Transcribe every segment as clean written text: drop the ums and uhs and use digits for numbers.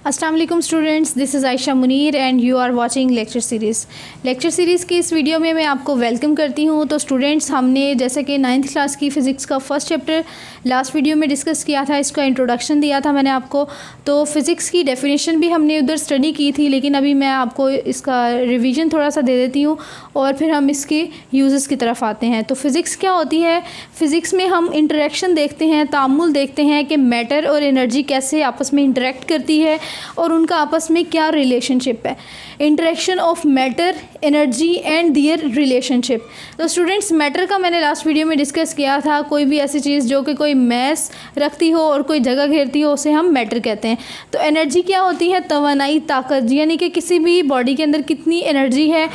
अस्सलाम वालेकुम students, this is Ayesha Munir and you are watching lecture series की इस वीडियो में मैं आपको वेलकम करती हूँ। तो स्टूडेंट्स, हमने जैसे कि 9th क्लास की फ़िज़िक्स का फर्स्ट चैप्टर लास्ट वीडियो में डिस्कस किया था, इसका इंट्रोडक्शन दिया था मैंने आपको। तो फ़िज़िक्स की डेफिनेशन भी हमने उधर स्टडी की थी, लेकिन अभी मैं आपको इसका रिवीजन थोड़ा सा दे देती हूँ और फिर हम इसके यूज़ेस की तरफ आते हैं। तो फ़िज़िक्स क्या होती है? फ़िज़िक्स में हम इंटरेक्शन देखते हैं, तामुल देखते हैं कि मैटर और एनर्जी कैसे आपस में इंटरेक्ट करती है और उनका आपस में क्या रिलेशनशिप है। Interaction of matter, energy and their relationship. तो स्टूडेंट्स, मैटर का मैंने लास्ट वीडियो में डिस्कस किया था। कोई भी ऐसी चीज़ जो कि कोई मैस रखती हो और कोई जगह घेरती हो, उसे हम मैटर कहते हैं। तो एनर्जी क्या होती है? तवानाई, ताकत, यानी कि किसी भी बॉडी के अंदर कितनी एनर्जी है।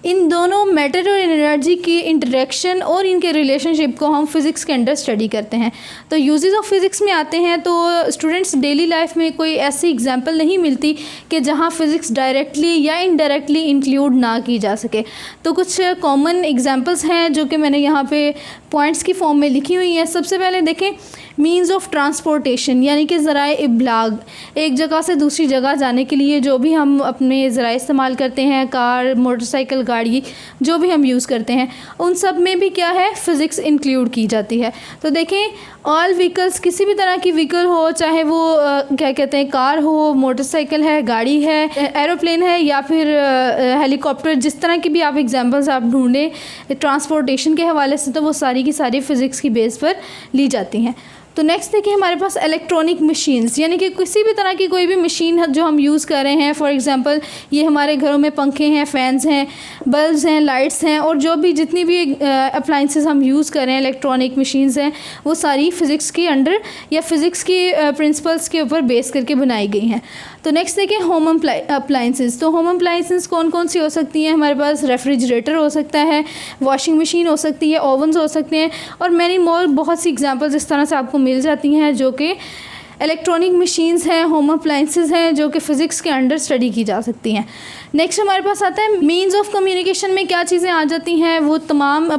इन दोनों मैटर और एनर्जी की इंटरेक्शन और इनके रिलेशनशिप को हम फिज़िक्स के अंदर स्टडी करते हैं। तो यूजेस ऑफ फिज़िक्स में आते हैं तो स्टूडेंट्स, डेली लाइफ में कोई ऐसी एग्जांपल नहीं मिलती कि जहां फिज़िक्स डायरेक्टली या इनडायरेक्टली इंक्लूड ना की जा सके। तो कुछ कॉमन एग्जांपल्स हैं जो कि मैंने यहाँ पे पॉइंट्स की फॉर्म में लिखी हुई हैं। सबसे पहले देखें, मीन्स ऑफ ट्रांसपोर्टेशन, यानी कि ज़राए इब्लाग, एक जगह से दूसरी जगह जाने के लिए जो भी हम अपने ज़राए इस्तेमाल करते हैं, कार, मोटरसाइकिल, गाड़ी, जो भी हम यूज़ करते हैं, उन सब में भी क्या है, फ़िज़िक्स इंक्लूड की जाती है। तो देखें, ऑल व्हीकल्स, किसी भी तरह की व्हीकल हो, चाहे वो क्या कहते हैं, कार हो, मोटरसाइकिल है, गाड़ी है, एरोप्लेन है या फिर हेलीकॉप्टर, जिस तरह की भी आप एग्जांपल्स आप ढूंढें ट्रांसपोर्टेशन के हवाले से, तो वो सारी की सारी फ़िज़िक्स की बेस पर ली जाती हैं। तो नेक्स्ट देखिए, हमारे पास इलेक्ट्रॉनिक मशीन्स, यानी कि किसी भी तरह की कोई भी मशीन है जो हम यूज़ कर रहे हैं। फॉर एग्जांपल, ये हमारे घरों में पंखे हैं, फ़ैन्स हैं, बल्ब्स हैं, लाइट्स हैं, और जो भी जितनी भी अप्लाइंसेस हम यूज़ कर रहे हैं, इलेक्ट्रॉनिक मशीन्स हैं, वो सारी फ़िज़िक्स के अंडर या फ़िज़िक्स की प्रिंसिपल्स के ऊपर बेस करके बनाई गई हैं। तो नेक्स्ट देखिए, होम अप्लाइंसेस। तो होम अप्लाइंसेस कौन कौन सी हो सकती हैं? हमारे पास रेफ्रिजरेटर हो सकता है, वॉशिंग मशीन हो सकती है, ओवन्स हो सकते हैं, और मैनी मोर, बहुत सी एग्जांपल्स इस तरह से आपको मिल जाती हैं जो कि इलेक्ट्रॉनिक मशीन्स हैं, होम अप्लाइंसेस हैं, जो कि फ़िज़िक्स के अंडर स्टडी की जा सकती हैं। नेक्स्ट हमारे पास आता है मीन्स ऑफ कम्युनिकेशन। में क्या चीज़ें आ जाती हैं? वो तमाम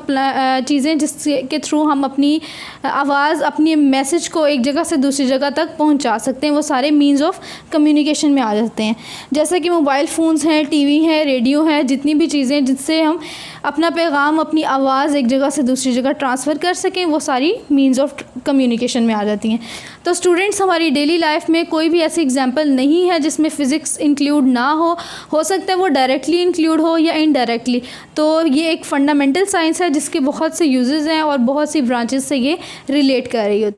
चीज़ें जिसके थ्रू हम अपनी आवाज़, अपनी मैसेज को एक जगह से दूसरी जगह तक पहुंचा सकते हैं, वो सारे मीन्स ऑफ कम्युनिकेशन में आ जाते हैं। जैसे कि मोबाइल फ़ोन्स हैं, टीवी है, रेडियो है, जितनी भी चीज़ें जिससे हम अपना पैगाम, अपनी आवाज़ एक जगह से दूसरी जगह ट्रांसफ़र कर सकें, वो सारी मीन्स ऑफ कम्युनिकेशन में आ जाती हैं। तो स्टूडेंट्स, हमारी डेली लाइफ में कोई भी ऐसी एग्जांपल नहीं है जिसमें फ़िज़िक्स इंक्लूड ना हो सकता है वो डायरेक्टली इंक्लूड हो या इनडायरेक्टली। तो ये एक फंडामेंटल साइंस है जिसके बहुत से यूजेस हैं और बहुत सी ब्रांचेस से ये रिलेट कर रही होती है।